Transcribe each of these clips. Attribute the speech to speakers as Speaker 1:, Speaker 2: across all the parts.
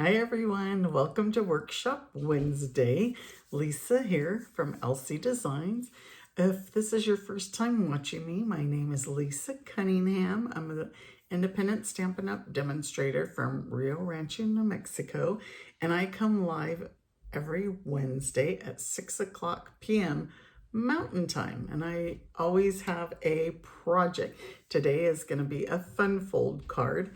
Speaker 1: Hi everyone, welcome to Workshop Wednesday. Lisa here from LC Designs. If this is your first time watching me, my name is Lisa Cunningham. I'm an independent Stampin' Up! Demonstrator from Rio Rancho, New Mexico, and I come live every Wednesday at 6 o'clock p.m. Mountain Time, and I always have a project. Today is going to be a fun fold card.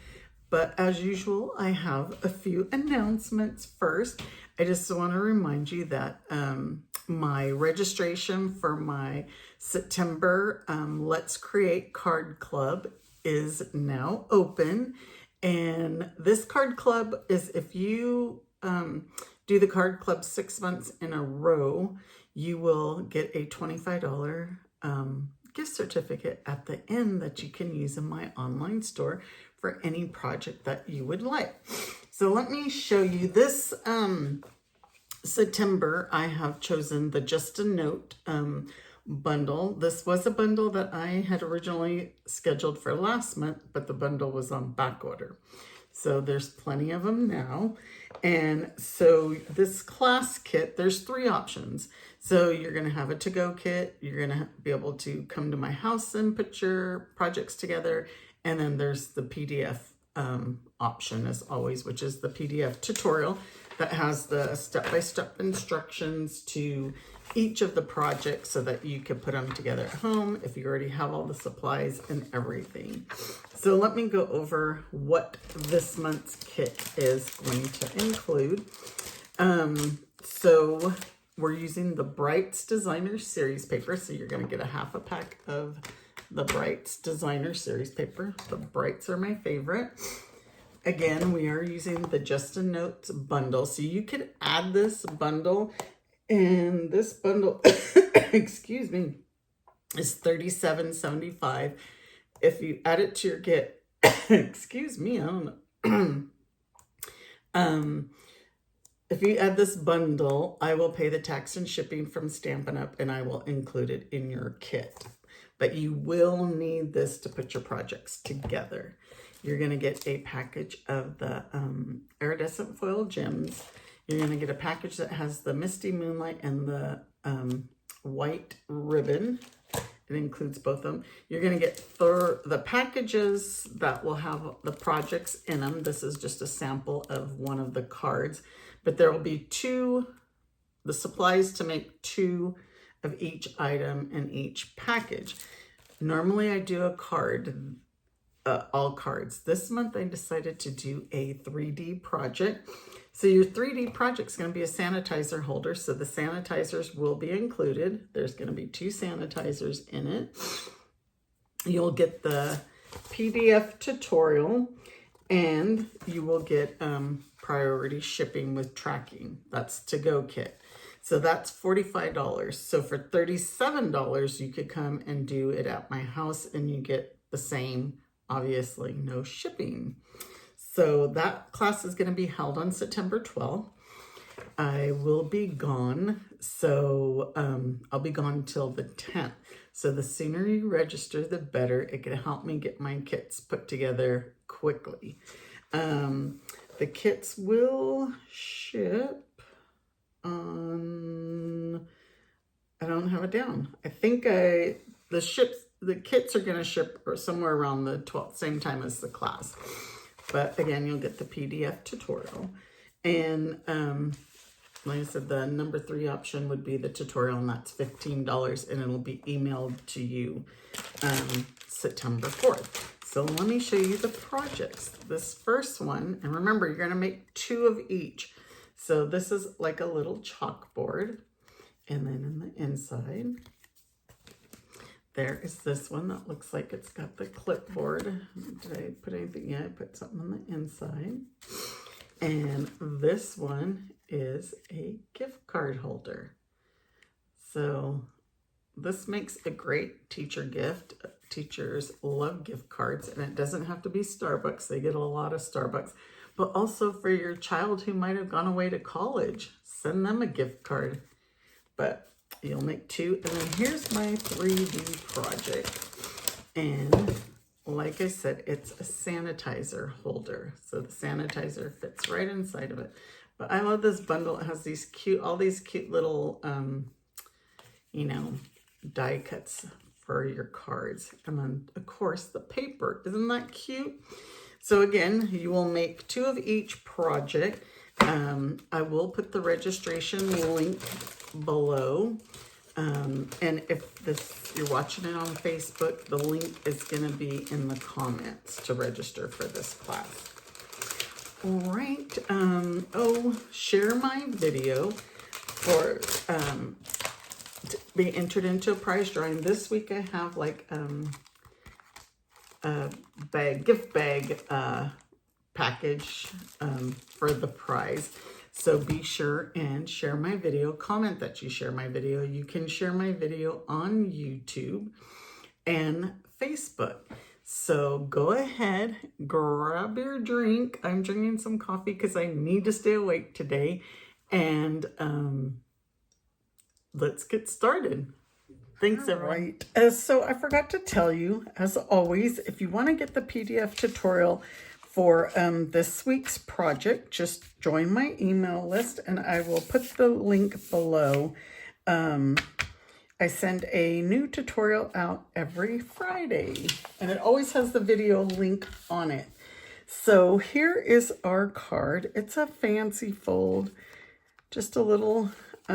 Speaker 1: But as usual, I have a few announcements first. I just want to remind you that my registration for my September Let's Create Card Club is now open. And this card club is if you do the card club 6 months in a row, you will get a $25 gift certificate at the end that you can use in my online store for any project that you would like. So let me show you this September. I have chosen the Just a Note bundle. This was a bundle that I had originally scheduled for last month, but the bundle was on back order. So there's plenty of them now. And so this class kit, there's 3 options. So you're going to have a to-go kit. You're going to be able to come to my house and put your projects together. And then there's the PDF option as always, which is the PDF tutorial that has the step-by-step instructions to each of the projects so that you can put them together at home if you already have all the supplies and everything. So let me go over what this month's kit is going to include. So we're using the Brights Designer Series paper. So you're going to get a half a pack of the Brights Designer Series paper. The Brights are my favorite. Again, we are using the Just a Note bundle. So you could add this bundle, and this bundle, excuse me, is $37.75. If you add it to your kit, excuse me, I don't know. If you add this bundle, I will pay the tax and shipping from Stampin' Up! And I will include it in your kit. But you will need this to put your projects together. You're going to get a package of the iridescent foil gems. You're going to get a package that has the Misty Moonlight and the white ribbon. It includes both of them. You're going to get the packages that will have the projects in them. This is just a sample of one of the cards. But there will be the supplies to make 2 of each item in each package. Normally I do a card, all cards. This month I decided to do a 3D project. So your 3D project is going to be a sanitizer holder. So the sanitizers will be included. There's going to be 2 sanitizers in it. You'll get the PDF tutorial, and you will get priority shipping with tracking. That's to-go kit. So that's $45. So for $37, you could come and do it at my house and you get the same, obviously, no shipping. So that class is going to be held on September 12th. I will be gone. So I'll be gone till the 10th. So the sooner you register, the better. It can help me get my kits put together quickly. The kits will ship on, I don't have it down. I think the kits are going to ship somewhere around the 12th, same time as the class. But again, you'll get the PDF tutorial. And like I said, the number 3 option would be the tutorial, and that's $15, and it'll be emailed to you September 4th. So let me show you the projects. This first one, and remember, you're going to make 2 of each. So this is like a little chalkboard. And then in the inside, there is this one that looks like it's got the clipboard. Did I put anything? Yeah, I put something on the inside. And this one is a gift card holder. So this makes a great teacher gift. Teachers love gift cards, and it doesn't have to be Starbucks. They get a lot of Starbucks. But also for your child who might have gone away to college, send them a gift card. But you'll make 2. And then here's my 3D project. And like like I said, it's a sanitizer holder. So the sanitizer fits right inside of it. But I love this bundle. It has these cute, all these cute little, you know, die cuts for your cards. And then, of course, the paper. Isn't that cute? So again, you will make 2 of each project. I will put the registration link below. And if you're watching it on Facebook, the link is going to be in the comments to register for this class. All right. Share my video for to be entered into a prize drawing. This week I have like a gift bag package for the prize. So be sure and share my video. Comment that you share my video. You can share my video on YouTube and Facebook. So go ahead, grab your drink. I'm drinking some coffee because I need to stay awake today. And let's get started. Thanks, everyone. Right. So I forgot to tell you, as always, if you want to get the PDF tutorial for this week's project, just join my email list and I will put the link below. I send a new tutorial out every Friday and it always has the video link on it. So here is our card. It's a fancy fold, just a little, I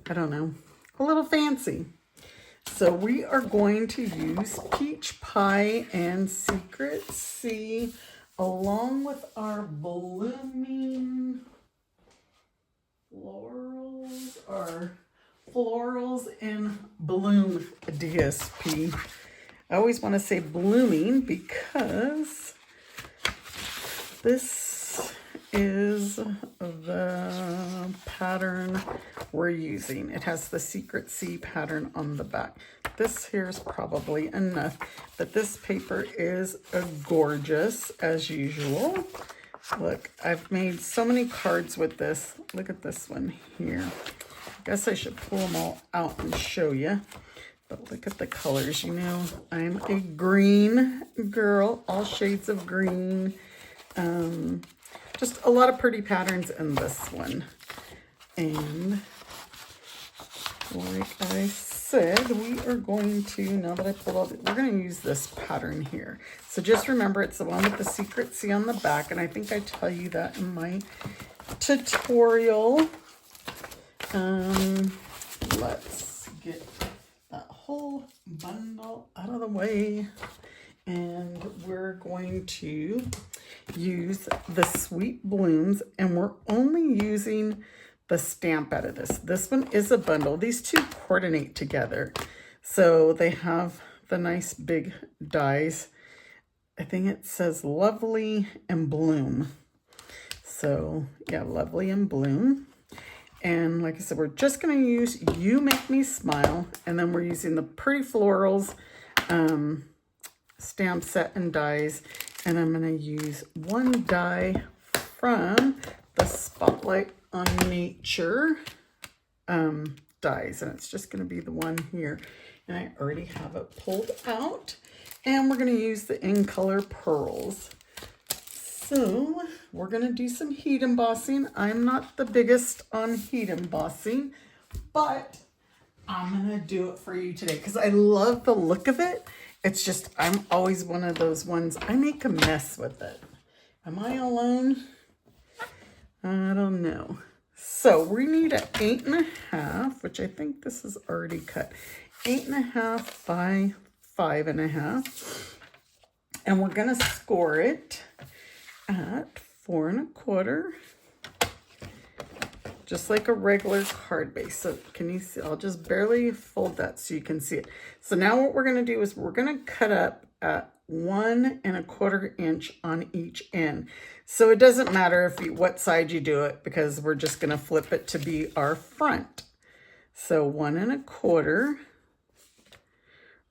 Speaker 1: don't know, a little fancy. So we are going to use Peach Pie and Secret Sea along with our blooming florals, our Florals in Bloom DSP. I always want to say blooming because this is the pattern we're using. It has the Secret Sea pattern on the back. This here is probably enough, but this paper is gorgeous as usual. Look, I've made so many cards with this. Look at this one here. I guess I should pull them all out and show you. But look at the colors. You know, I'm a green girl, all shades of green. Just a lot of pretty patterns in this one. And like I said, we are going to, now that I pulled all, we're going to use this pattern here. So just remember, it's the one with the Secret Sea on the back. And I think I tell you that in my tutorial. Let's get that whole bundle out of the way. And we're going to use the Sweet Blooms, and we're only using the stamp out of this. This one is a bundle. These two coordinate together. So they have the nice big dies. I think it says Lovely and Bloom. So yeah, Lovely and Bloom. And like I said, we're just going to use You Make Me Smile. And then we're using the Pretty Florals stamp set and dies. And I'm going to use one die from the Spotlight on Nature dies. And it's just going to be the one here. And I already have it pulled out. And we're going to use the In Color Pearls. So we're going to do some heat embossing. I'm not the biggest on heat embossing, but I'm going to do it for you today because I love the look of it. It's just, I'm always one of those ones, I make a mess with it. Am I alone? I don't know. So we need an 8.5, which I think this is already cut. 8.5 by 5.5. And we're going to score it at 4 1/4, just like a regular card base. So can you see? I'll just barely fold that so you can see it. So now what we're going to do is we're going to cut up at 1 1/4 inch on each end. So it doesn't matter if what side you do it because we're just going to flip it to be our front. So 1 1/4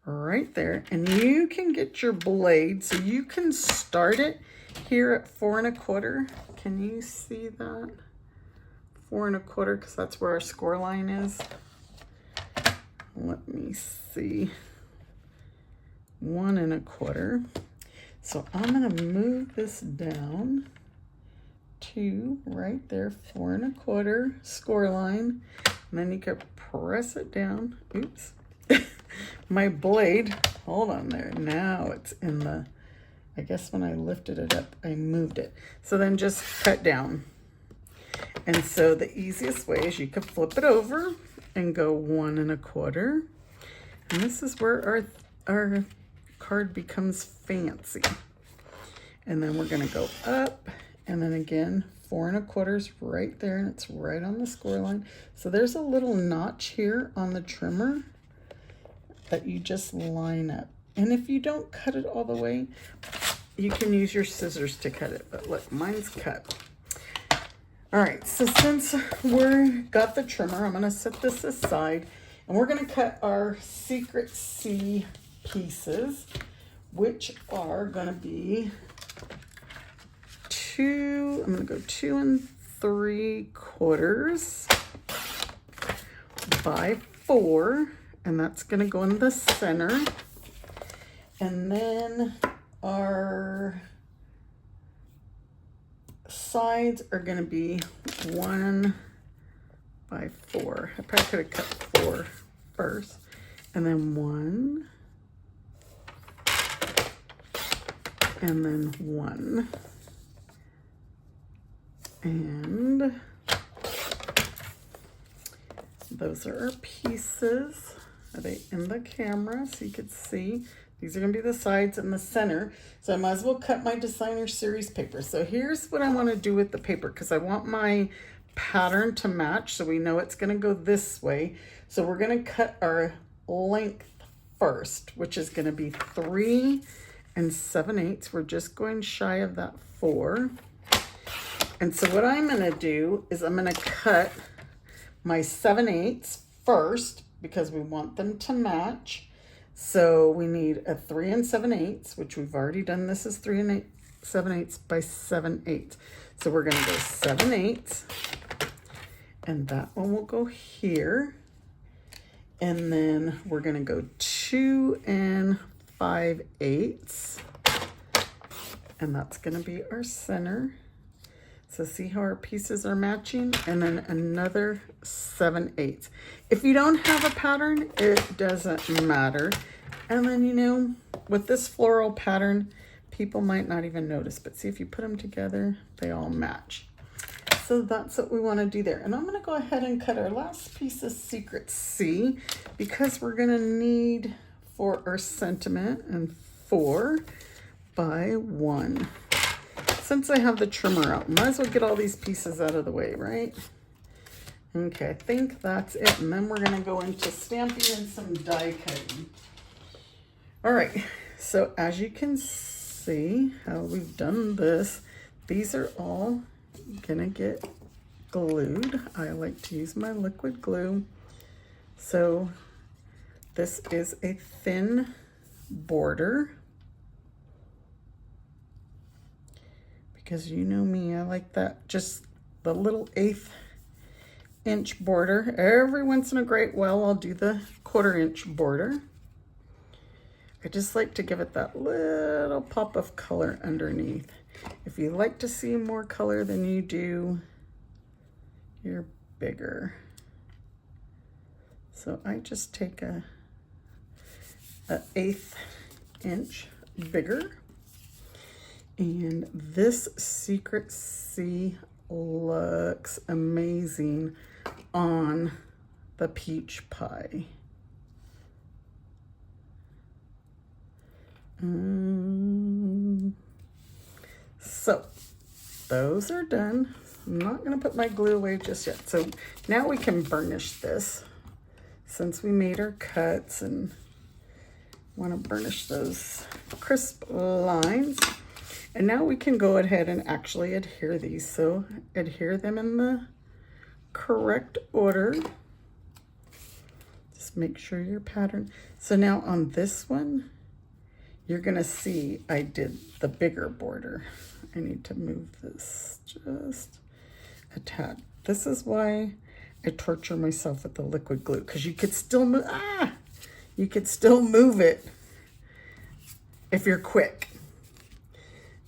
Speaker 1: right there, and you can get your blade so you can start it here at 4 1/4. Can you see that? 4 1/4, because that's where our score line is. Let me see. 1 1/4. So I'm going to move this down to right there, 4 1/4 score line. And then you can press it down. Oops. My blade, hold on there. Now it's in the, I guess when I lifted it up, I moved it. So then just cut down. And so the easiest way is you could flip it over and go 1 1/4. And this is where our card becomes fancy. And then we're going to go up, and then again 4 1/4 right there, and it's right on the score line. So there's a little notch here on the trimmer that you just line up. And if you don't cut it all the way, you can use your scissors to cut it. But look, mine's cut. All right, so since we're got the trimmer, I'm going to set this aside, and we're going to cut our Secret C pieces, which are going to be I'm going to go 2 3/4 by 4, and that's going to go in the center. And then our sides are going to be 1 by 4. I probably could have cut 4 first, and then 1, and then 1. And those are our pieces. Are they in the camera so you could see? These are going to be the sides and the center. So I might as well cut my designer series paper. So here's what I want to do with the paper, because I want my pattern to match, so we know it's going to go this way. So we're going to cut our length first, which is going to be 3 7/8. We're just going shy of that 4. And so what I'm going to do is I'm going to cut my 7/8 first, because we want them to match. So we need a 3 7/8, which we've already done. This is 3 7/8 by 7/8. So we're going to go 7/8, and that one will go here. And then we're going to go 2 5/8, and that's going to be our center. So see how our pieces are matching? And then another 7/8. If you don't have a pattern, it doesn't matter. And then, you know, with this floral pattern, people might not even notice. But see, if you put them together, they all match. So that's what we want to do there. And I'm going to go ahead and cut our last piece of Secret C, because we're going to need for our sentiment and 4 by 1. Since I have the trimmer out, might as well get all these pieces out of the way, right? Okay, I think that's it. And then we're going to go into stamping and some die cutting. All right, so as you can see how we've done this, these are all going to get glued. I like to use my liquid glue. So this is a thin border, because you know me, I like that, just the little 1/8 inch border. Every once in a great while, I'll do the 1/4 inch border. I just like to give it that little pop of color underneath. If you like to see more color than you do, you're bigger. So I just take a 1/8 inch bigger. And this Secret C looks amazing on the peach pie. So those are done. I'm not going to put my glue away just yet. So now we can burnish this, since we made our cuts and want to burnish those crisp lines. And now we can go ahead and actually adhere these. So adhere them in the correct order. Just make sure your pattern. So now on this one, you're going to see I did the bigger border. I need to move this just a tad. This is why I torture myself with the liquid glue, because you could still move, you could still move it if you're quick.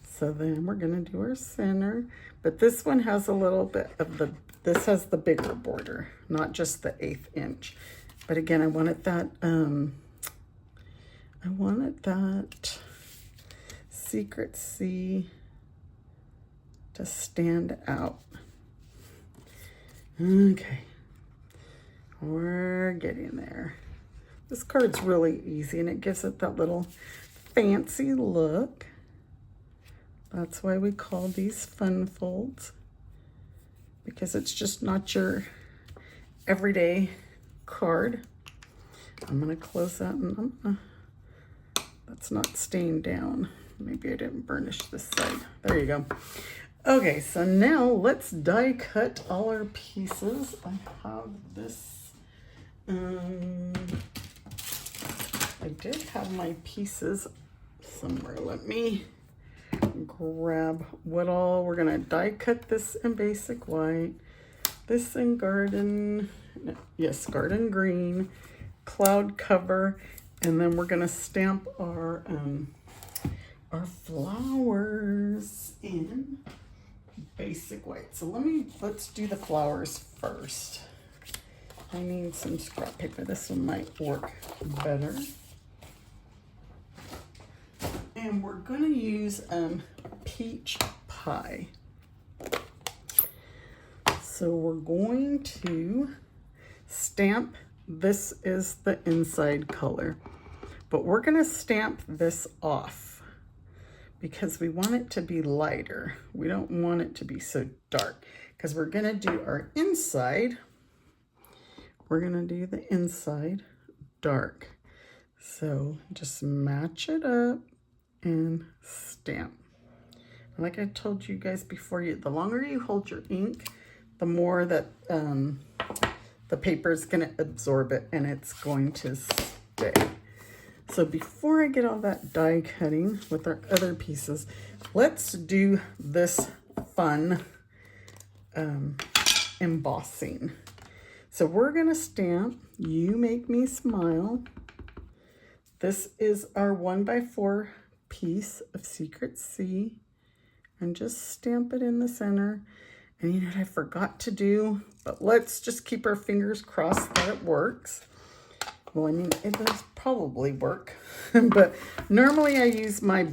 Speaker 1: So then we're gonna do our center, but this one has a little bit of this has the bigger border, not just the 1/8 inch. But again, I wanted that Secret C to stand out. Okay, we're getting there. This card's really easy and it gives it that little fancy look. That's why we call these fun folds, because it's just not your everyday card. I'm gonna close that and that's not staying down. Maybe I didn't burnish this side. There you go. Okay, so now let's die cut all our pieces. I have this, I did have my pieces somewhere. Let me grab what all we're gonna die cut. This in basic white, this in garden green, cloud cover, and then we're gonna stamp our flowers in basic white. So let's do the flowers first. I need some scrap paper. This one might work better. And we're gonna use peach pie. So we're going to stamp, this is the inside color, but we're gonna stamp this off because we want it to be lighter. We don't want it to be so dark because we're gonna do our inside. We're gonna do the inside dark. So just match it up and stamp. And like I told you guys before, the longer you hold your ink, the more that the paper is going to absorb it and it's going to stay. So before I get all that die cutting with our other pieces, let's do this fun embossing. So we're going to stamp You Make Me Smile. This is our 1x4 piece of Secret C, and just stamp it in the center. And you know what I forgot to do, but let's just keep our fingers crossed that it works. Well, I mean, it does probably work, but normally I use my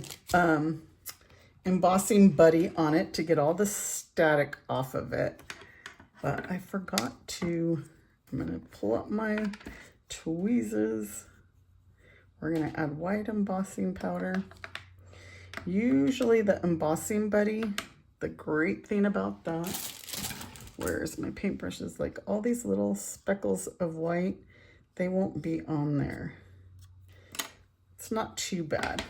Speaker 1: embossing buddy on it to get all the static off of it. But I forgot to, I'm gonna pull up my tweezers. We're gonna add white embossing powder. Usually the embossing buddy, the great thing about that, where's my paintbrushes, like all these little speckles of white, they won't be on there. It's not too bad.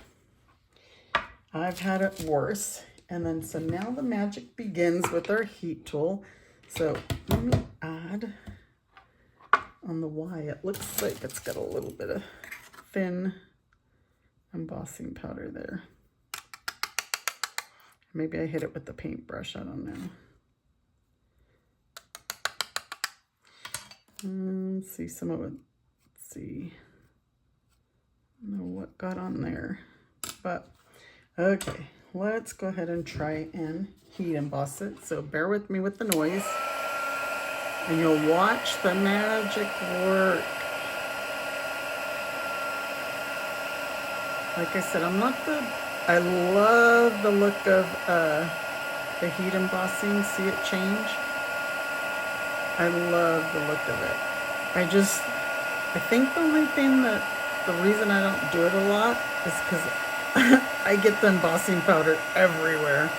Speaker 1: I've had it worse. And then, so now the magic begins with our heat tool. So let me add on the Y, it looks like it's got a little bit of thin embossing powder there. Maybe I hit it with the paintbrush, I don't know. Let's see some of it. Let's see. I don't know what got on there, but okay, let's go ahead and try and heat emboss it. So bear with me with the noise, and you'll watch the magic work. Like I said, I love the look of the heat embossing. See it change? I love the look of it. I think the only thing the reason I don't do it a lot is because I get the embossing powder everywhere.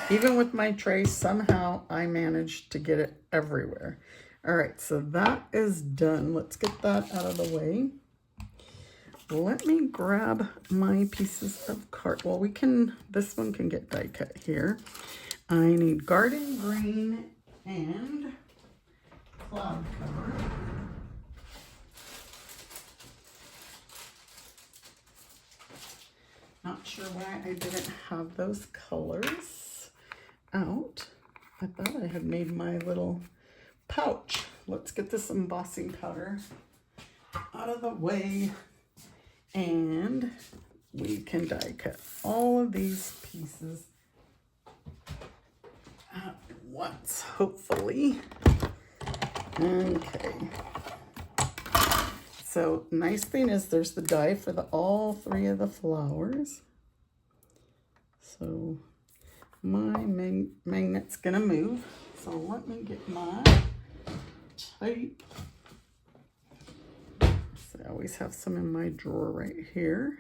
Speaker 1: Even with my tray, somehow I managed to get it everywhere. All right, so that is done. Let's get that out of the way. Let me grab my pieces of card. Well, this one can get die cut here. I need garden green and cloud cover. Not sure why I didn't have those colors out. I thought I had made my little pouch. Let's get this embossing powder out of the way. And we can die cut all of these pieces at once, hopefully. Okay. So nice thing is there's the die for all three of the flowers. So my magnet's gonna move. So let me get my tape. So I always have some in my drawer right here.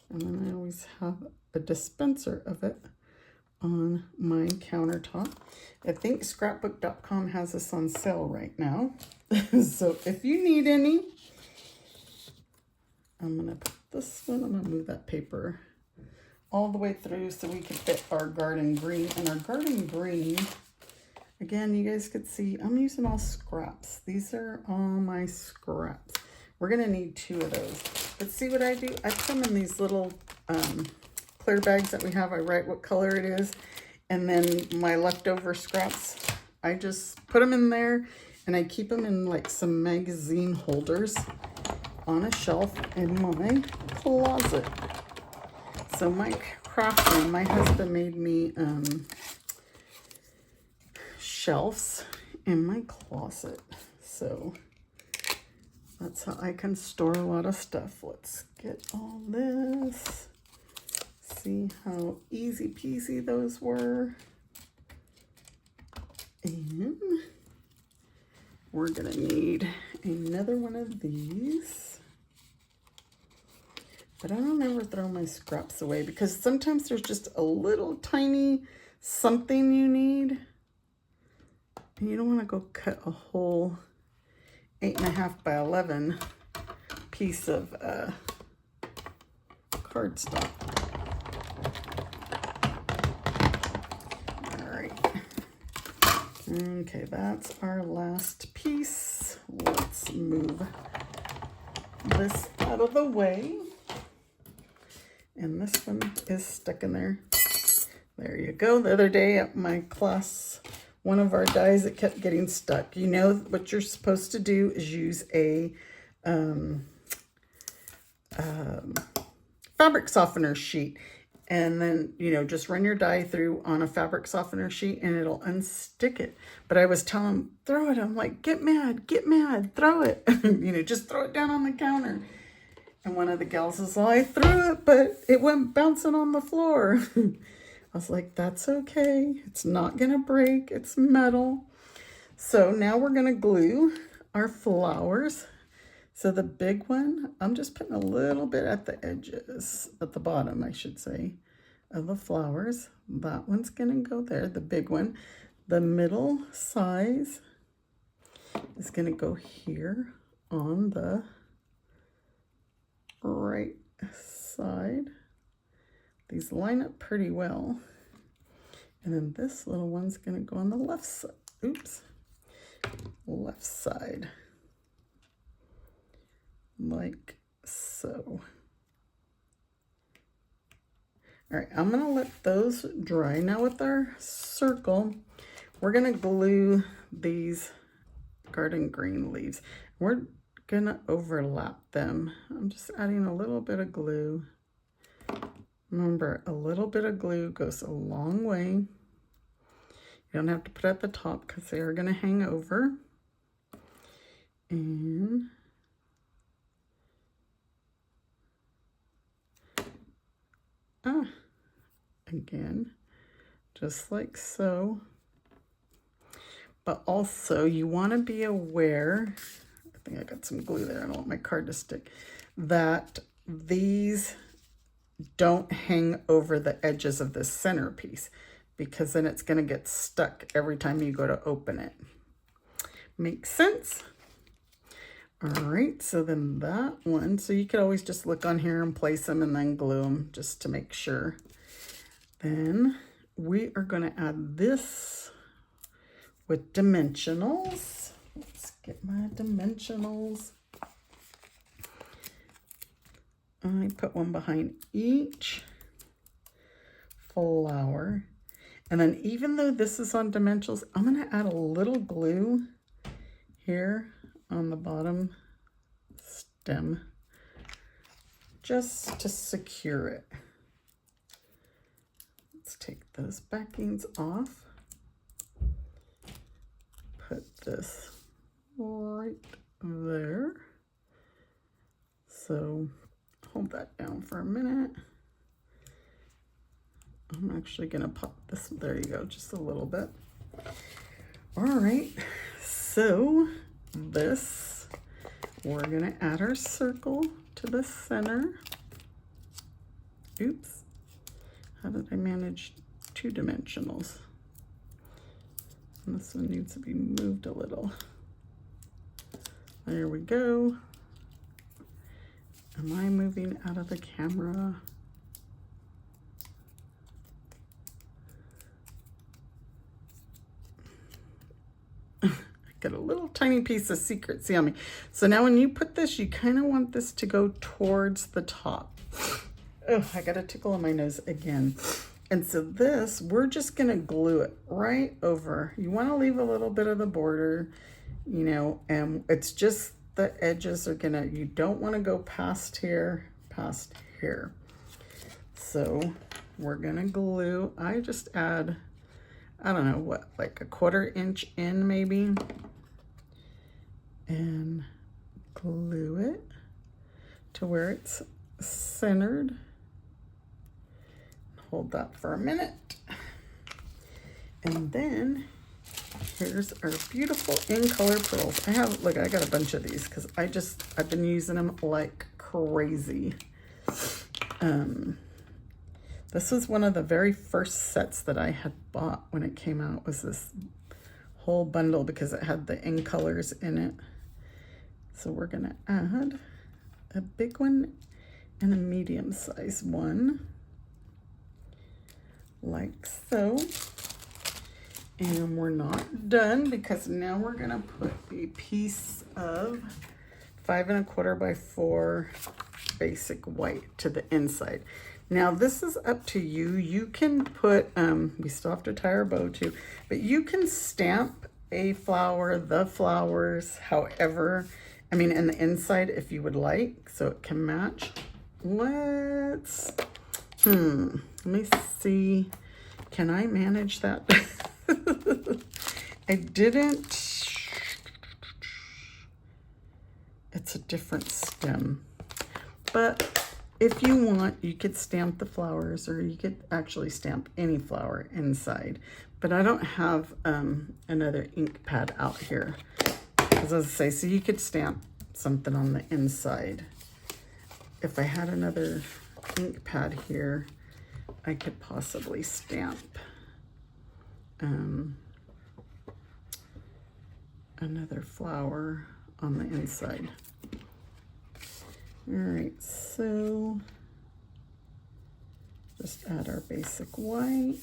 Speaker 1: And then I always have a dispenser of it on my countertop. I think scrapbook.com has this on sale right now. So if you need any, I'm gonna put this one, I'm gonna move that paper all the way through so we can fit our garden green. And our garden green, again, you guys could see, I'm using all scraps. These are all my scraps. We're gonna need 2 of those. But see what I do? I put them in these little clear bags that we have. I write what color it is. And then my leftover scraps, I just put them in there and I keep them in like some magazine holders on a shelf in my closet. So my craft room, my husband made me shelves in my closet. So that's how I can store a lot of stuff. Let's get all this. See how easy peasy those were. And we're gonna need another one of these. But I don't ever throw my scraps away because sometimes there's just a little tiny something you need. And you don't want to go cut a whole 8.5 by 11 piece of cardstock. All right. Okay, that's our last piece. Let's move this out of the way. And this one is stuck in there. There you go. The other day at my class, one of our dies, it kept getting stuck. You know what you're supposed to do is use a fabric softener sheet. And then, you know, just run your die through on a fabric softener sheet and it'll unstick it. But I was telling him, throw it. I'm like, get mad, throw it. You know, just throw it down on the counter. And one of the gals was like, I threw it, but it went bouncing on the floor. I was like, that's okay. It's not going to break. It's metal. So now we're going to glue our flowers. So the big one, I'm just putting a little bit at the edges, at the bottom, I should say, of the flowers. That one's going to go there, the big one. The middle size is going to go here on the right side. These line up pretty well. And then this little one's going to go on the left side. Oops. Left side. Like so. All right, I'm going to let those dry. Now with our circle, we're going to glue these garden green leaves. We're going to overlap them. I'm just adding a little bit of glue. Remember, a little bit of glue goes a long way. You don't have to put it at the top because they are going to hang over. And again, just like so. But also you want to be aware, I think I got some glue there, I don't want my card to stick, that these don't hang over the edges of the centerpiece because then it's going to get stuck every time you go to open it. Makes sense? All right, so then that one, so you could always just look on here and place them and then glue them just to make sure. Then we are going to add this with dimensionals. Let's get my dimensionals. I put one behind each flower. And then even though this is on dimensionals, I'm going to add a little glue here on the bottom stem just to secure it. Let's take those backings off. Put this right there. So hold that down for a minute. I'm actually gonna pop this, there you go, just a little bit. All right, so this, we're gonna add our circle to the center. Oops, how did I manage 2 dimensionals? And this one needs to be moved a little. There we go. Am I moving out of the camera? Got a little tiny piece of secrecy on me. So now when you put this, you kind of want this to go towards the top. Oh, I got a tickle in my nose again. And so this, we're just gonna glue it right over. You wanna leave a little bit of the border, you know, and it's just the edges are gonna, you don't wanna go past here. So we're gonna glue, I just add, I don't know what, like a 1/4 inch in maybe, and glue it to where it's centered. Hold that for a minute. And then here's our beautiful in color pearls. I have, look, I got a bunch of these because I've been using them like crazy. This was one of the very first sets that I had bought when it came out, was this whole bundle because it had the in colors in it. So we're gonna add a big one and a medium size one, like so. And we're not done because now we're gonna put a piece of 5 1/4 by 4 basic white to the inside. Now this is up to you. You can put, we still have to tie our bow too, but you can stamp a flower, the flowers, however, I mean, in the inside if you would like, so it can match. Let's, let me see. Can I manage that? I didn't. It's a different stem. But if you want, you could stamp the flowers, or you could actually stamp any flower inside. But I don't have another ink pad out here. As I say, so you could stamp something on the inside. If I had another ink pad here, I could possibly stamp another flower on the inside. All right, so just add our basic white.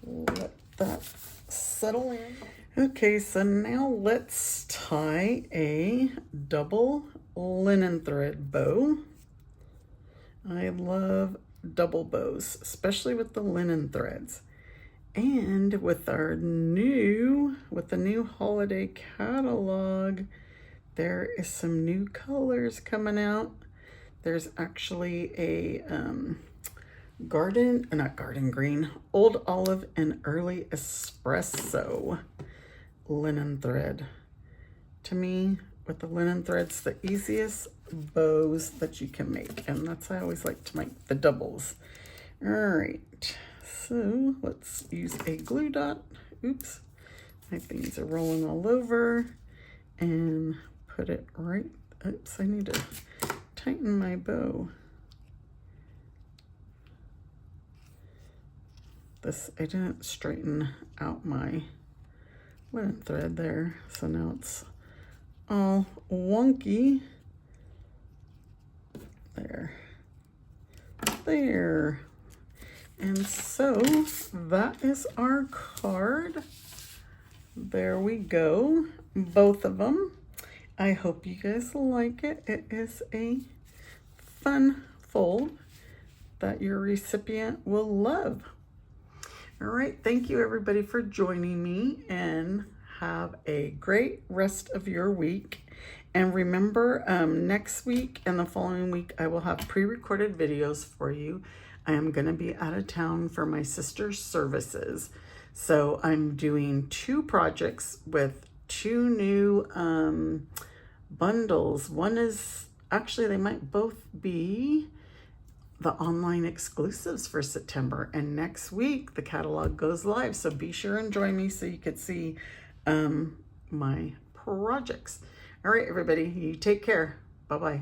Speaker 1: Let that settle in. Okay, so now let's tie a double linen thread bow. I love double bows, especially with the linen threads. And with the new holiday catalog, there is some new colors coming out. There's actually a not garden green, old olive and early espresso linen thread. To me, with the linen threads, the easiest bows that you can make, and that's how I always like to make the doubles. All right, so let's use a glue dot. Oops, my things are rolling all over, and put it right. Oops, I need to tighten my bow. This, I didn't straighten out my linen thread there, so now it's all wonky. There. And so that is our card. There we go, both of them. I hope you guys like it. It is a fun fold that your recipient will love. All right, thank you everybody for joining me, and have a great rest of your week. And remember, next week and the following week, I will have pre-recorded videos for you. I am going to be out of town for my sister's services. So I'm doing 2 projects with 2 new bundles. One is, actually they might both be the online exclusives for September. And next week, the catalog goes live. So be sure and join me so you could see my projects. All right, everybody, you take care. Bye-bye.